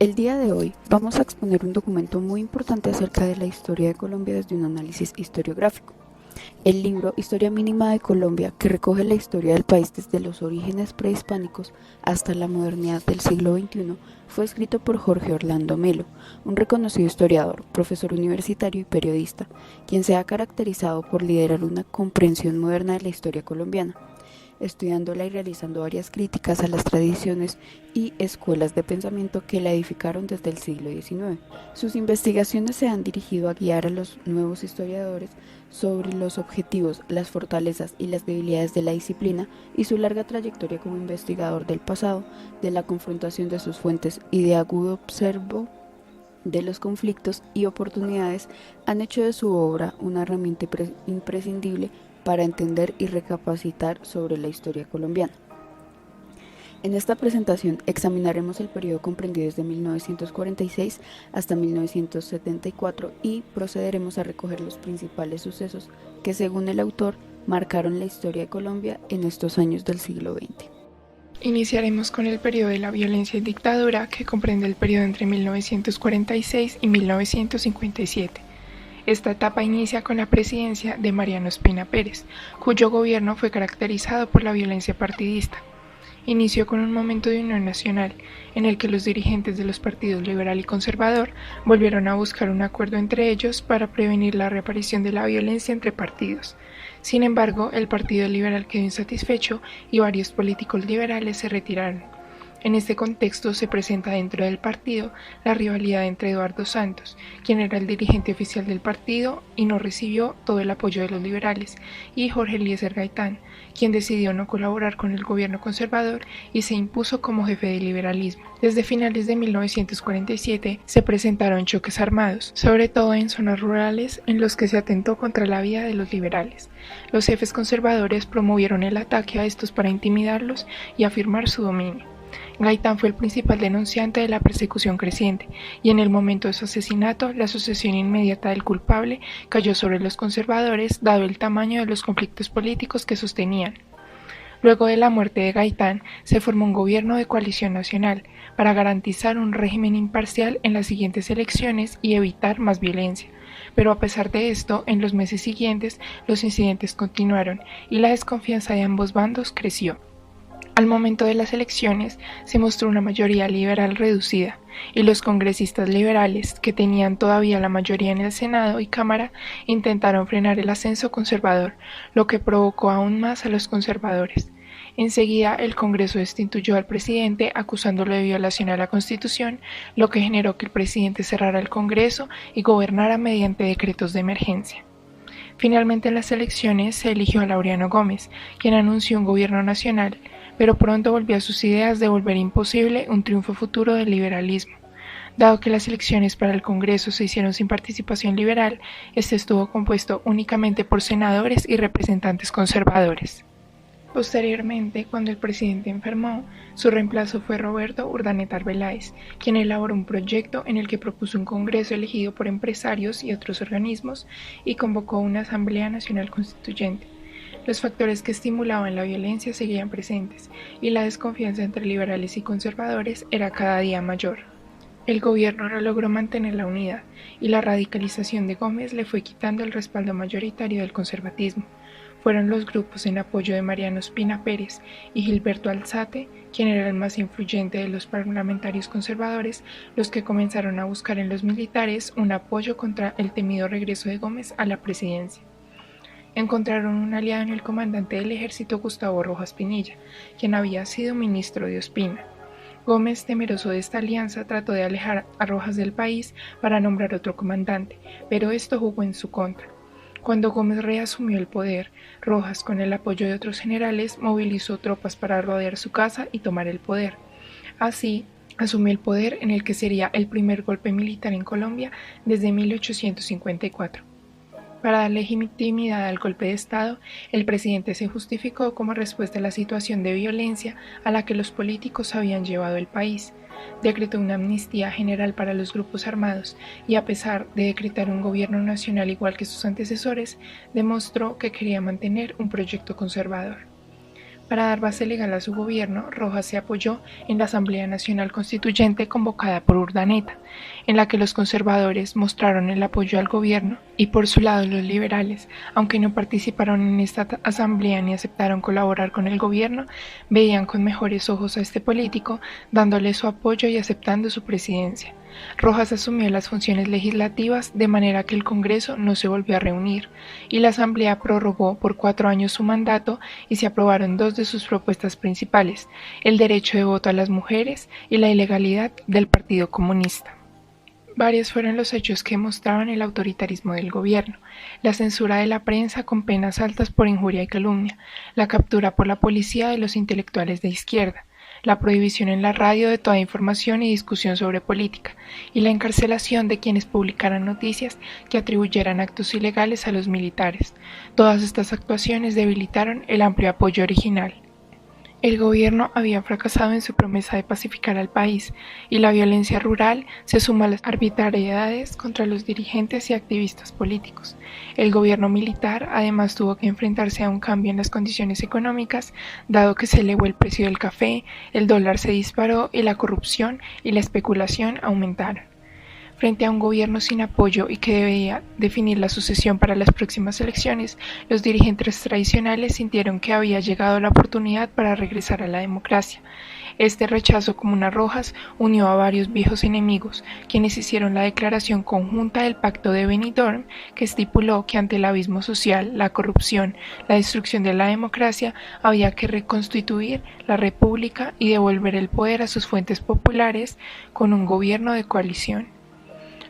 El día de hoy vamos a exponer un documento muy importante acerca de la historia de Colombia desde un análisis historiográfico. El libro Historia Mínima de Colombia, que recoge la historia del país desde los orígenes prehispánicos hasta la modernidad del siglo XXI, fue escrito por Jorge Orlando Melo, un reconocido historiador, profesor universitario y periodista, quien se ha caracterizado por liderar una comprensión moderna de la historia colombiana, estudiándola y realizando varias críticas a las tradiciones y escuelas de pensamiento que la edificaron desde el siglo XIX. Sus investigaciones se han dirigido a guiar a los nuevos historiadores sobre los objetivos, las fortalezas y las debilidades de la disciplina y su larga trayectoria como investigador del pasado, de la confrontación de sus fuentes y de agudo observo de los conflictos y oportunidades han hecho de su obra una herramienta imprescindible para entender y recapacitar sobre la historia colombiana. En esta presentación examinaremos el periodo comprendido desde 1946 hasta 1974 y procederemos a recoger los principales sucesos que, según el autor, marcaron la historia de Colombia en estos años del siglo XX. Iniciaremos con el periodo de la violencia y dictadura, que comprende el periodo entre 1946 y 1957. Esta etapa inicia con la presidencia de Mariano Ospina Pérez, cuyo gobierno fue caracterizado por la violencia partidista. Inició con un momento de unión nacional, en el que los dirigentes de los partidos liberal y conservador volvieron a buscar un acuerdo entre ellos para prevenir la reaparición de la violencia entre partidos. Sin embargo, el Partido Liberal quedó insatisfecho y varios políticos liberales se retiraron. En este contexto se presenta dentro del partido la rivalidad entre Eduardo Santos, quien era el dirigente oficial del partido y no recibió todo el apoyo de los liberales, y Jorge Eliezer Gaitán, quien decidió no colaborar con el gobierno conservador y se impuso como jefe del liberalismo. Desde finales de 1947 se presentaron choques armados, sobre todo en zonas rurales en los que se atentó contra la vida de los liberales. Los jefes conservadores promovieron el ataque a estos para intimidarlos y afirmar su dominio. Gaitán fue el principal denunciante de la persecución creciente, y en el momento de su asesinato, la sucesión inmediata del culpable cayó sobre los conservadores, dado el tamaño de los conflictos políticos que sostenían. Luego de la muerte de Gaitán, se formó un gobierno de coalición nacional para garantizar un régimen imparcial en las siguientes elecciones y evitar más violencia. Pero a pesar de esto, en los meses siguientes, los incidentes continuaron y la desconfianza de ambos bandos creció. Al momento de las elecciones se mostró una mayoría liberal reducida, y los congresistas liberales, que tenían todavía la mayoría en el Senado y Cámara, intentaron frenar el ascenso conservador, lo que provocó aún más a los conservadores. Enseguida el Congreso destituyó al presidente acusándolo de violación a la Constitución, lo que generó que el presidente cerrara el Congreso y gobernara mediante decretos de emergencia. Finalmente en las elecciones se eligió a Laureano Gómez, quien anunció un gobierno nacional, pero pronto volvió a sus ideas de volver imposible un triunfo futuro del liberalismo. Dado que las elecciones para el Congreso se hicieron sin participación liberal, este estuvo compuesto únicamente por senadores y representantes conservadores. Posteriormente, cuando el presidente enfermó, su reemplazo fue Roberto Urdaneta Arbeláez, quien elaboró un proyecto en el que propuso un congreso elegido por empresarios y otros organismos y convocó una Asamblea Nacional Constituyente. Los factores que estimulaban la violencia seguían presentes y la desconfianza entre liberales y conservadores era cada día mayor. El gobierno no logró mantener la unidad y la radicalización de Gómez le fue quitando el respaldo mayoritario del conservatismo. Fueron los grupos en apoyo de Mariano Ospina Pérez y Gilberto Alzate, quien era el más influyente de los parlamentarios conservadores, los que comenzaron a buscar en los militares un apoyo contra el temido regreso de Gómez a la presidencia. Encontraron un aliado en el comandante del ejército Gustavo Rojas Pinilla, quien había sido ministro de Ospina. Gómez, temeroso de esta alianza, trató de alejar a Rojas del país para nombrar otro comandante, pero esto jugó en su contra. Cuando Gómez reasumió el poder, Rojas, con el apoyo de otros generales, movilizó tropas para rodear su casa y tomar el poder. Así, asumió el poder en el que sería el primer golpe militar en Colombia desde 1854. Para dar legitimidad al golpe de Estado, el presidente se justificó como respuesta a la situación de violencia a la que los políticos habían llevado el país. Decretó una amnistía general para los grupos armados y, a pesar de decretar un gobierno nacional igual que sus antecesores, demostró que quería mantener un proyecto conservador. Para dar base legal a su gobierno, Rojas se apoyó en la Asamblea Nacional Constituyente convocada por Urdaneta, en la que los conservadores mostraron el apoyo al gobierno y por su lado los liberales, aunque no participaron en esta asamblea ni aceptaron colaborar con el gobierno, veían con mejores ojos a este político, dándole su apoyo y aceptando su presidencia. Rojas asumió las funciones legislativas de manera que el Congreso no se volvió a reunir y la Asamblea prorrogó por 4 años su mandato y se aprobaron 2 de sus propuestas principales, el derecho de voto a las mujeres y la ilegalidad del Partido Comunista. Varios fueron los hechos que mostraban el autoritarismo del gobierno: la censura de la prensa con penas altas por injuria y calumnia, la captura por la policía de los intelectuales de izquierda, la prohibición en la radio de toda información y discusión sobre política, y la encarcelación de quienes publicaran noticias que atribuyeran actos ilegales a los militares. Todas estas actuaciones debilitaron el amplio apoyo original. El gobierno había fracasado en su promesa de pacificar al país, y la violencia rural se suma a las arbitrariedades contra los dirigentes y activistas políticos. El gobierno militar además tuvo que enfrentarse a un cambio en las condiciones económicas, dado que se elevó el precio del café, el dólar se disparó y la corrupción y la especulación aumentaron. Frente a un gobierno sin apoyo y que debía definir la sucesión para las próximas elecciones, los dirigentes tradicionales sintieron que había llegado la oportunidad para regresar a la democracia. Este rechazo común a Rojas unió a varios viejos enemigos, quienes hicieron la declaración conjunta del Pacto de Benidorm, que estipuló que ante el abismo social, la corrupción, la destrucción de la democracia, había que reconstituir la república y devolver el poder a sus fuentes populares con un gobierno de coalición.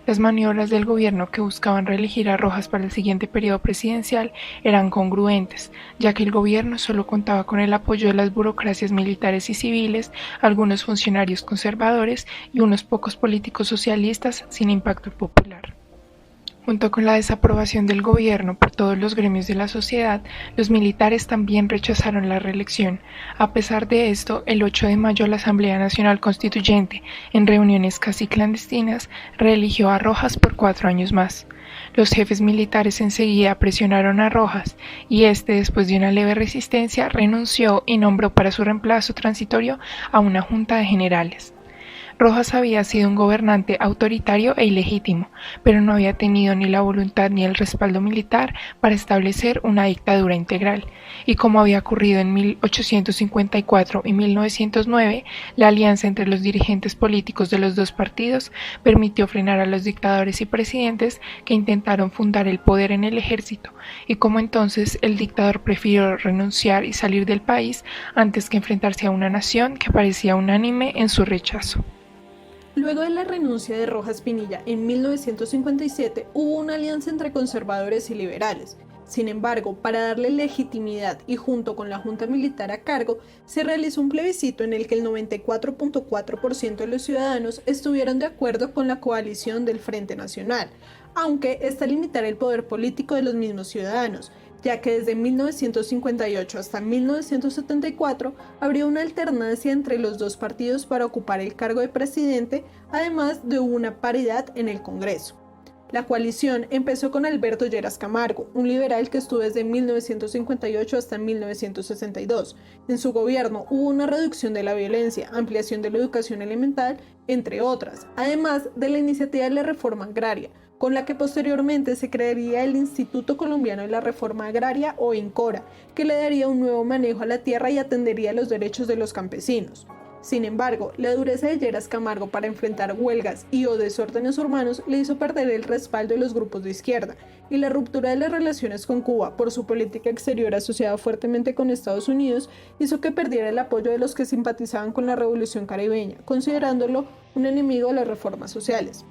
Las maniobras del gobierno que buscaban reelegir a Rojas para el siguiente periodo presidencial eran congruentes, ya que el gobierno solo contaba con el apoyo de las burocracias militares y civiles, algunos funcionarios conservadores y unos pocos políticos socialistas sin impacto popular. Junto con la desaprobación del gobierno por todos los gremios de la sociedad, los militares también rechazaron la reelección. A pesar de esto, el 8 de mayo la Asamblea Nacional Constituyente, en reuniones casi clandestinas, reeligió a Rojas por 4 años más. Los jefes militares enseguida presionaron a Rojas y este, después de una leve resistencia, renunció y nombró para su reemplazo transitorio a una junta de generales. Rojas había sido un gobernante autoritario e ilegítimo, pero no había tenido ni la voluntad ni el respaldo militar para establecer una dictadura integral, y como había ocurrido en 1854 y 1909, la alianza entre los dirigentes políticos de los dos partidos permitió frenar a los dictadores y presidentes que intentaron fundar el poder en el ejército, y como entonces el dictador prefirió renunciar y salir del país antes que enfrentarse a una nación que parecía unánime en su rechazo. Luego de la renuncia de Rojas Pinilla en 1957, hubo una alianza entre conservadores y liberales. Sin embargo, para darle legitimidad y junto con la junta militar a cargo, se realizó un plebiscito en el que el 94.4% de los ciudadanos estuvieron de acuerdo con la coalición del Frente Nacional, aunque esta limitara el poder político de los mismos ciudadanos, ya que desde 1958 hasta 1974 habría una alternancia entre los dos partidos para ocupar el cargo de presidente, además de una paridad en el Congreso. La coalición empezó con Alberto Lleras Camargo, un liberal que estuvo desde 1958 hasta 1962. En su gobierno hubo una reducción de la violencia, ampliación de la educación elemental, entre otras, además de la iniciativa de la reforma agraria, con la que posteriormente se crearía el Instituto Colombiano de la Reforma Agraria o INCORA, que le daría un nuevo manejo a la tierra y atendería los derechos de los campesinos. Sin embargo, la dureza de Lleras Camargo para enfrentar huelgas y o desórdenes urbanos le hizo perder el respaldo de los grupos de izquierda, y la ruptura de las relaciones con Cuba por su política exterior asociada fuertemente con Estados Unidos hizo que perdiera el apoyo de los que simpatizaban con la revolución caribeña, considerándolo un enemigo de las reformas sociales.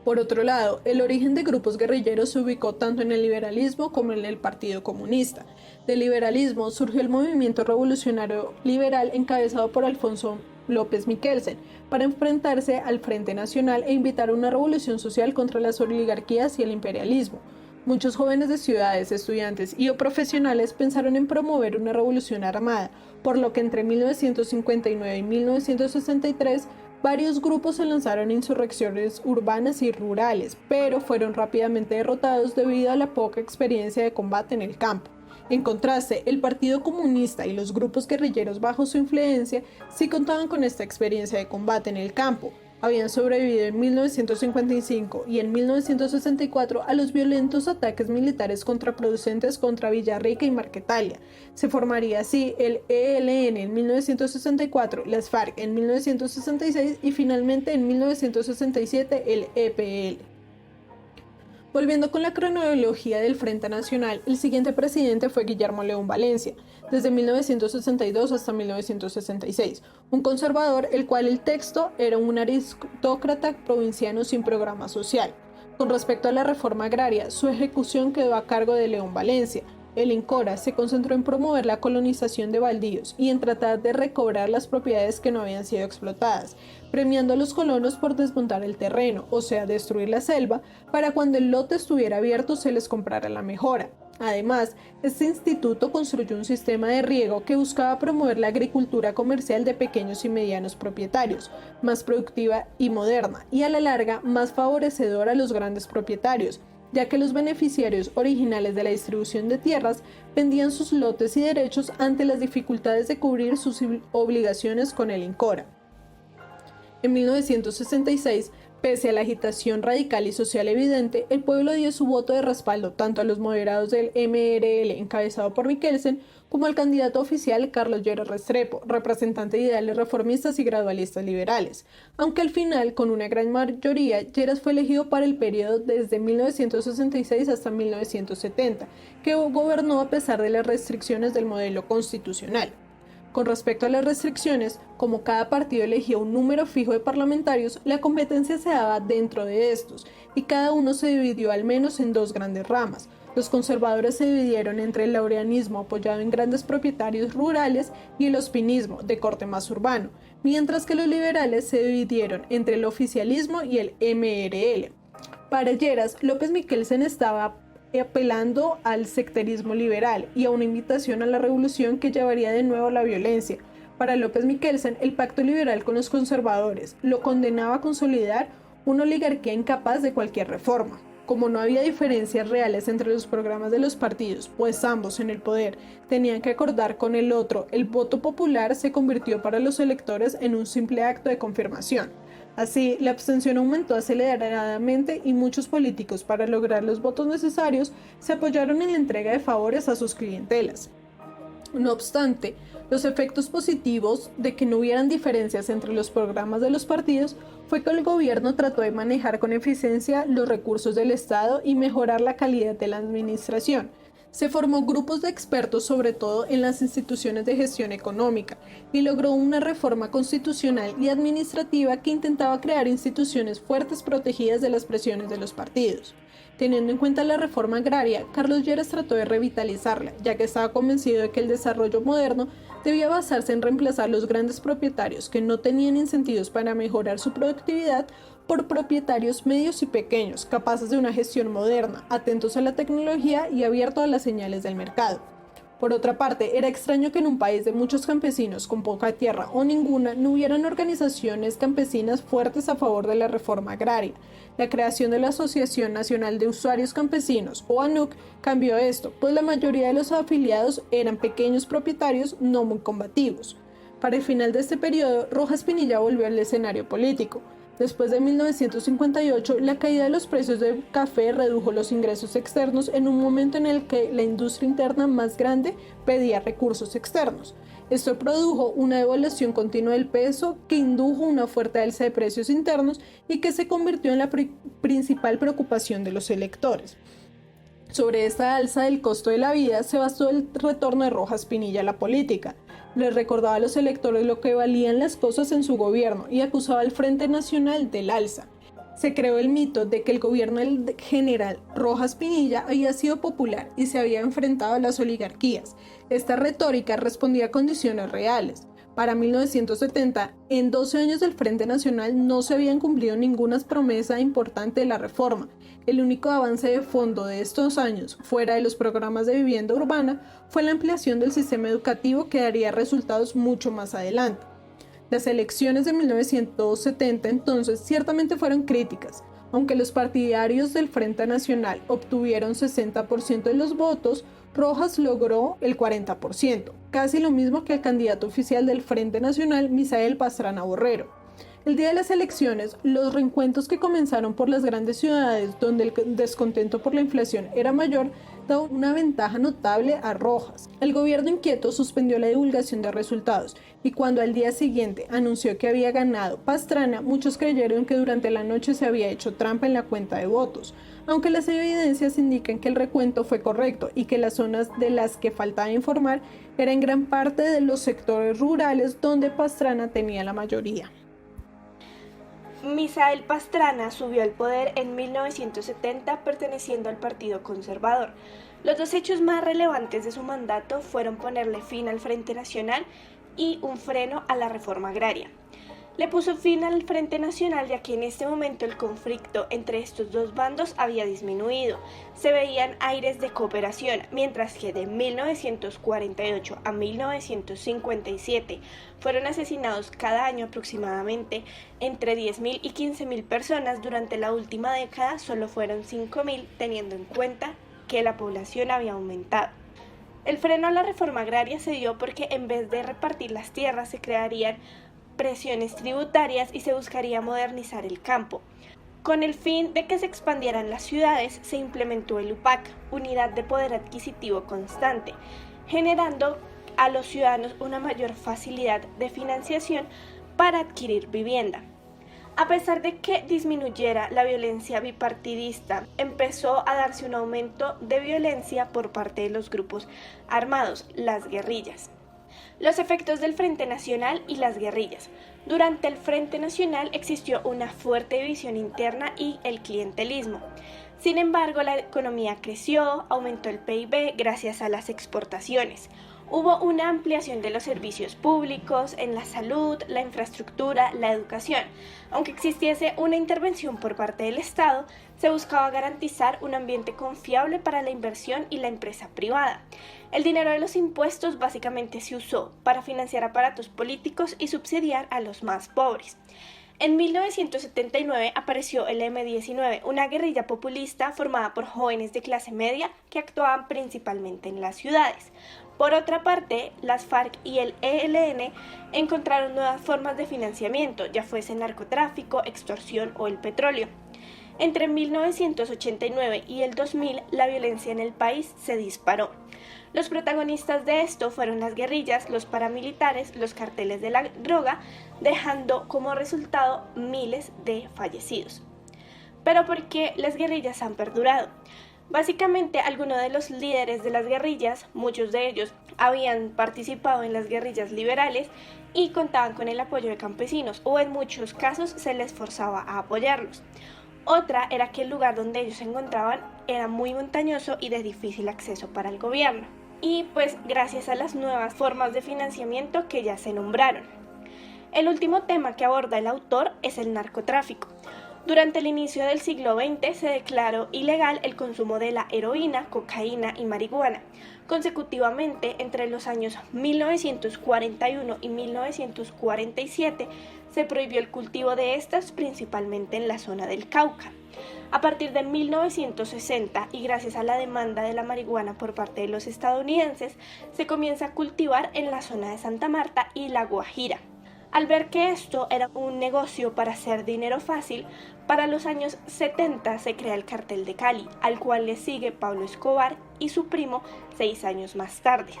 Por otro lado, el origen de grupos guerrilleros se ubicó tanto en el liberalismo como en el Partido Comunista. Del liberalismo surgió el movimiento revolucionario liberal encabezado por Alfonso López Miquelsen para enfrentarse al Frente Nacional e invitar a una revolución social contra las oligarquías y el imperialismo. Muchos jóvenes de ciudades, estudiantes y o profesionales pensaron en promover una revolución armada, por lo que entre 1959 y 1963 varios grupos se lanzaron insurrecciones urbanas y rurales, pero fueron rápidamente derrotados debido a la poca experiencia de combate en el campo. En contraste, el Partido Comunista y los grupos guerrilleros bajo su influencia sí contaban con esta experiencia de combate en el campo. Habían sobrevivido en 1955 y en 1964 a los violentos ataques militares contraproducentes contra Villarrica y Marquetalia. Se formaría así el ELN en 1964, las FARC en 1966 y finalmente en 1967 el EPL. Volviendo con la cronología del Frente Nacional, el siguiente presidente fue Guillermo León Valencia, desde 1962 hasta 1966, un conservador el cual el texto era un aristócrata provinciano sin programa social. Con respecto a la reforma agraria, su ejecución quedó a cargo de León Valencia. El INCORA se concentró en promover la colonización de baldíos y en tratar de recobrar las propiedades que no habían sido explotadas, premiando a los colonos por desmontar el terreno, o sea, destruir la selva, para cuando el lote estuviera abierto se les comprara la mejora. Además, este instituto construyó un sistema de riego que buscaba promover la agricultura comercial de pequeños y medianos propietarios, más productiva y moderna, y a la larga más favorecedora a los grandes propietarios, ya que los beneficiarios originales de la distribución de tierras vendían sus lotes y derechos ante las dificultades de cubrir sus obligaciones con el INCORA. En 1966, pese a la agitación radical y social evidente, el pueblo dio su voto de respaldo tanto a los moderados del MRL encabezado por Michelsen como al candidato oficial Carlos Lleras Restrepo, representante de ideales reformistas y gradualistas liberales, aunque al final, con una gran mayoría, Lleras fue elegido para el periodo desde 1966 hasta 1970, que gobernó a pesar de las restricciones del modelo constitucional. Con respecto a las restricciones, como cada partido elegía un número fijo de parlamentarios, la competencia se daba dentro de estos, y cada uno se dividió al menos en dos grandes ramas. Los conservadores se dividieron entre el laureanismo apoyado en grandes propietarios rurales y el ospinismo, de corte más urbano, mientras que los liberales se dividieron entre el oficialismo y el MRL. Para Lleras, López Michelsen estaba apelando al sectarismo liberal y a una invitación a la revolución que llevaría de nuevo a la violencia. Para López Michelsen, el pacto liberal con los conservadores lo condenaba a consolidar una oligarquía incapaz de cualquier reforma. Como no había diferencias reales entre los programas de los partidos, pues ambos en el poder tenían que acordar con el otro, el voto popular se convirtió para los electores en un simple acto de confirmación. Así, la abstención aumentó aceleradamente y muchos políticos, para lograr los votos necesarios, se apoyaron en la entrega de favores a sus clientelas. No obstante, los efectos positivos de que no hubieran diferencias entre los programas de los partidos fue que el gobierno trató de manejar con eficiencia los recursos del Estado y mejorar la calidad de la administración. Se formó grupos de expertos sobre todo en las instituciones de gestión económica y logró una reforma constitucional y administrativa que intentaba crear instituciones fuertes protegidas de las presiones de los partidos. Teniendo en cuenta la reforma agraria, Carlos Lleras trató de revitalizarla, ya que estaba convencido de que el desarrollo moderno debía basarse en reemplazar los grandes propietarios que no tenían incentivos para mejorar su productividad por propietarios medios y pequeños, capaces de una gestión moderna, atentos a la tecnología y abiertos a las señales del mercado. Por otra parte, era extraño que en un país de muchos campesinos con poca tierra o ninguna no hubieran organizaciones campesinas fuertes a favor de la reforma agraria. La creación de la Asociación Nacional de Usuarios Campesinos, o ANUC, cambió esto, pues la mayoría de los afiliados eran pequeños propietarios no muy combativos. Para el final de este periodo, Rojas Pinilla volvió al escenario político. Después de 1958, la caída de los precios del café redujo los ingresos externos en un momento en el que la industria interna más grande pedía recursos externos. Esto produjo una devaluación continua del peso que indujo una fuerte alza de precios internos y que se convirtió en la principal preocupación de los electores. Sobre esta alza del costo de la vida se basó el retorno de Rojas Pinilla a la política. Les recordaba a los electores lo que valían las cosas en su gobierno y acusaba al Frente Nacional del alza. Se creó el mito de que el gobierno del general Rojas Pinilla había sido popular y se había enfrentado a las oligarquías. Esta retórica respondía a condiciones reales. Para 1970, en 12 años del Frente Nacional no se habían cumplido ninguna promesa importante de la reforma. El único avance de fondo de estos años, fuera de los programas de vivienda urbana, fue la ampliación del sistema educativo que daría resultados mucho más adelante. Las elecciones de 1970 entonces ciertamente fueron críticas. Aunque los partidarios del Frente Nacional obtuvieron 60% de los votos, Rojas logró el 40%, casi lo mismo que el candidato oficial del Frente Nacional, Misael Pastrana Borrero. El día de las elecciones, los reencuentros que comenzaron por las grandes ciudades, donde el descontento por la inflación era mayor, daban una ventaja notable a Rojas. El gobierno inquieto suspendió la divulgación de resultados y cuando al día siguiente anunció que había ganado Pastrana, muchos creyeron que durante la noche se había hecho trampa en la cuenta de votos, aunque las evidencias indican que el recuento fue correcto y que las zonas de las que faltaba informar eran en gran parte de los sectores rurales donde Pastrana tenía la mayoría. Misael Pastrana subió al poder en 1970 perteneciendo al Partido Conservador. Los dos hechos más relevantes de su mandato fueron ponerle fin al Frente Nacional y un freno a la reforma agraria. Le puso fin al Frente Nacional ya que en este momento el conflicto entre estos dos bandos había disminuido. Se veían aires de cooperación, mientras que de 1948 a 1957 fueron asesinados cada año aproximadamente entre 10.000 y 15.000 personas. Durante la última década solo fueron 5.000, teniendo en cuenta que la población había aumentado. El freno a la reforma agraria se dio porque en vez de repartir las tierras se crearían presiones tributarias y se buscaría modernizar el campo. Con el fin de que se expandieran las ciudades, se implementó el UPAC, Unidad de Poder Adquisitivo Constante, generando a los ciudadanos una mayor facilidad de financiación para adquirir vivienda. A pesar de que disminuyera la violencia bipartidista, empezó a darse un aumento de violencia por parte de los grupos armados, las guerrillas. Los efectos del Frente Nacional y las guerrillas. Durante el Frente Nacional existió una fuerte división interna y el clientelismo. Sin embargo, la economía creció, aumentó el PIB gracias a las exportaciones. Hubo una ampliación de los servicios públicos, en la salud, la infraestructura, la educación. Aunque existiese una intervención por parte del Estado, se buscaba garantizar un ambiente confiable para la inversión y la empresa privada. El dinero de los impuestos básicamente se usó para financiar aparatos políticos y subsidiar a los más pobres. En 1979 apareció el M-19, una guerrilla populista formada por jóvenes de clase media que actuaban principalmente en las ciudades. Por otra parte, las FARC y el ELN encontraron nuevas formas de financiamiento, ya fuese narcotráfico, extorsión o el petróleo. Entre 1989 y el 2000, la violencia en el país se disparó. Los protagonistas de esto fueron las guerrillas, los paramilitares, los carteles de la droga, dejando como resultado miles de fallecidos. Pero ¿por qué las guerrillas han perdurado? Básicamente, algunos de los líderes de las guerrillas, muchos de ellos habían participado en las guerrillas liberales y contaban con el apoyo de campesinos, o en muchos casos se les forzaba a apoyarlos. Otra era que el lugar donde ellos se encontraban era muy montañoso y de difícil acceso para el gobierno. Y pues gracias a las nuevas formas de financiamiento que ya se nombraron. El último tema que aborda el autor es el narcotráfico. Durante el inicio del siglo XX se declaró ilegal el consumo de la heroína, cocaína y marihuana. Consecutivamente, entre los años 1941 y 1947, se prohibió el cultivo de estas, principalmente en la zona del Cauca. A partir de 1960, y gracias a la demanda de la marihuana por parte de los estadounidenses, se comienza a cultivar en la zona de Santa Marta y La Guajira. Al ver que esto era un negocio para hacer dinero fácil, para los años 70 se crea el Cartel de Cali, al cual le sigue Pablo Escobar y su primo 6 años más tarde.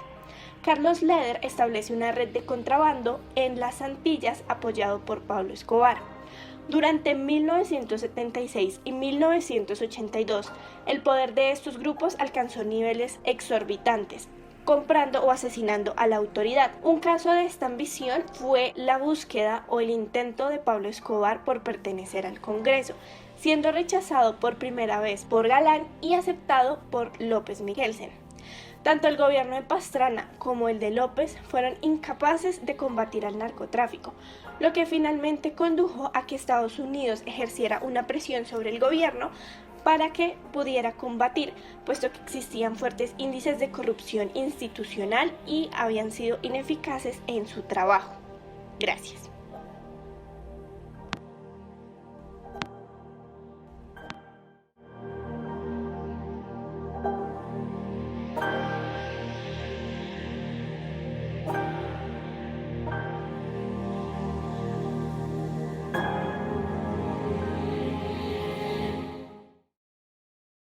Carlos Leder establece una red de contrabando en las Antillas apoyado por Pablo Escobar. Durante 1976 y 1982, el poder de estos grupos alcanzó niveles exorbitantes, comprando o asesinando a la autoridad. Un caso de esta ambición fue la búsqueda o el intento de Pablo Escobar por pertenecer al Congreso, siendo rechazado por primera vez por Galán y aceptado por López Miguelsen. Tanto el gobierno de Pastrana como el de López fueron incapaces de combatir al narcotráfico, lo que finalmente condujo a que Estados Unidos ejerciera una presión sobre el gobierno para que pudiera combatir, puesto que existían fuertes índices de corrupción institucional y habían sido ineficaces en su trabajo. Gracias.